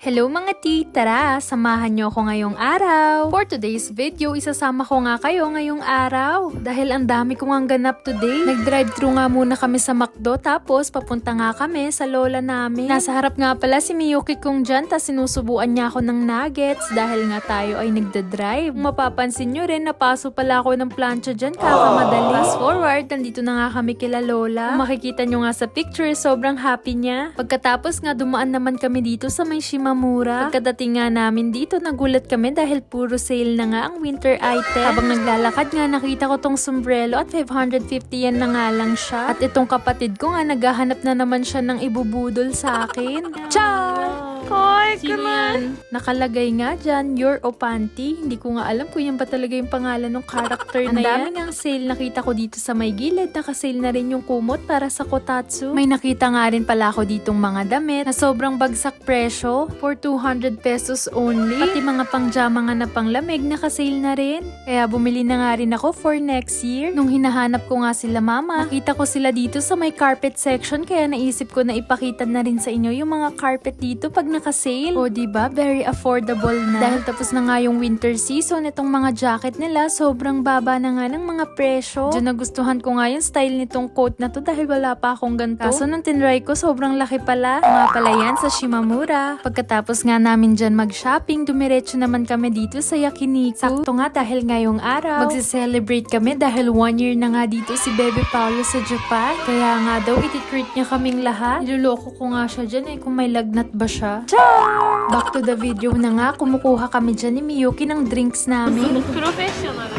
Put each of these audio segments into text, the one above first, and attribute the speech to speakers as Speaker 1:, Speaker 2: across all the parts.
Speaker 1: Hello mga tea! Tara, samahan niyo ako ngayong araw. For today's video, isasama ko nga kayo ngayong araw. Dahil ang dami kong ang ganap today. Nag-drive-thru nga muna kami sa McDo, tapos papunta nga kami sa lola namin. Nasa harap nga pala si Miyuki kong dyan, tas sinusubuan niya ako ng nuggets dahil nga tayo ay nagda-drive. Kung mapapansin nyo rin, napaso pala ako ng plancha dyan, kakamadali. Fast forward, nandito na nga kami kila lola. Kung makikita nyo nga sa picture, sobrang happy niya. Pagkatapos nga, dumaan naman kami dito sa may Shimamura. Pagkadating nga namin dito, nagulat kami dahil puro sale na nga ang winter item. Habang naglalakad nga, nakita ko tong sombrero at 550 yan na nga lang siya. At itong kapatid ko nga, naghahanap na naman siya ng ibubudol sa akin. Char! Hoy, kaman! Nakalagay nga dyan, your o panty. Hindi ko nga alam kung yan ba talaga yung pangalan ng character na yan. Ang dami ngang sale nakita ko dito sa may gilid. Nakasale na rin yung kumot para sa Kotatsu. May nakita nga rin pala ako ditong mga damit na sobrang bagsak presyo for 200 pesos only. Pati mga pangjama nga na panglamig nakasale na rin. Kaya bumili na nga rin ako for next year. Nung hinahanap ko nga sila mama, nakita ko sila dito sa may carpet section. Kaya naisip ko na ipakita na rin sa inyo yung mga carpet dito pag naka-sale. O diba, very affordable na. Dahil tapos na nga yung winter season, itong mga jacket nila, sobrang baba na nga ng mga presyo. Diyan nagustuhan ko nga yung style nitong coat na to dahil wala pa akong ganito. Kaso nung tinry ko, sobrang laki pala. Nga pala yan sa Shimamura. Pagkatapos nga namin dyan mag-shopping, dumiretso naman kami dito sa Yakiniku. Sakto nga dahil ngayong araw, magse-celebrate kami dahil 1 year na nga dito si Bebe Paolo sa Japan. Kaya nga daw, iti-treat niya kaming lahat. Niloloko ko nga siya dyan kung may lagnat ba siya. Char! Back to the video na nga, kumukuha kami dyan ni Miyuki ng drinks namin.
Speaker 2: Professional.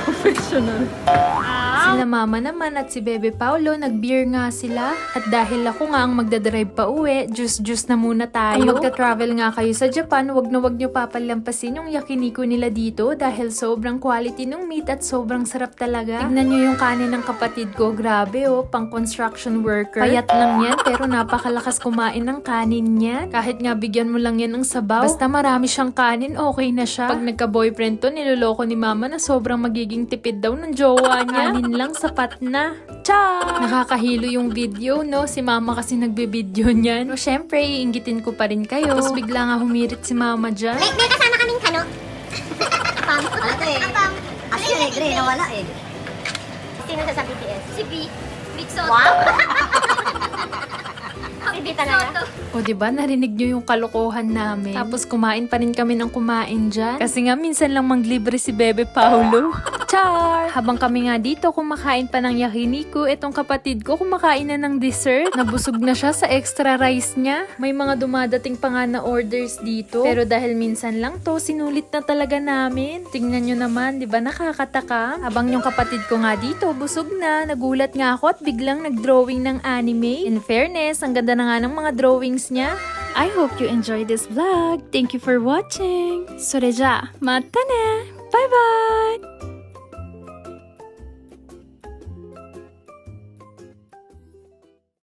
Speaker 1: Professional. Sila mama naman at si Bebe Paolo, nag-beer nga sila. At dahil ako nga ang magdadrive pa uwi, juice na muna tayo. Kung magta-travel nga kayo sa Japan, wag nyo papalampasin yung yakiniku nila dito dahil sobrang quality ng meat at sobrang sarap talaga. Tignan nyo yung kanin ng kapatid ko, grabe pang construction worker. Payat lang yan pero napakalakas kumain ng kanin niya. Kahit nga bigyan mo lang yan ng sabaw, basta marami siyang kanin, okay na siya. Pag nagka-boyfriend to, niloloko ni mama na sobrang magiging tipid daw ng jowa niya. Kanin lang sapat na. Cha! Nakakahilo yung video, no? Si mama kasi nagbe-video niyan. So, syempre, iinggitin ko pa rin kayo. Tapos bigla nga humirit si mama dyan.
Speaker 3: May kasama kaming kano. Apam. Ano to eh? Apam. Actually, negre, nawala eh. Sino sa BTS? Si B. Big Soto. Wow! Si B talaga.
Speaker 1: O diba, narinig nyo yung kalokohan namin. Tapos kumain pa rin kami ng kumain dyan. Kasi nga, minsan lang manglibre si Bebe Paolo. Char! Habang kami nga dito kumakain pa ng yakiniku, itong kapatid ko kumakain na ng dessert. Nabusog na siya sa extra rice niya. May mga dumadating pa nga na orders dito. Pero dahil minsan lang to, sinulit na talaga namin. Tingnan nyo naman, di ba nakakatakam? Habang yung kapatid ko nga dito, busog na. Nagulat nga ako at biglang nag-drawing ng anime. In fairness, ang ganda na nga ng mga drawings niya. I hope you enjoyed this vlog. Thank you for watching. それじゃあ、またね!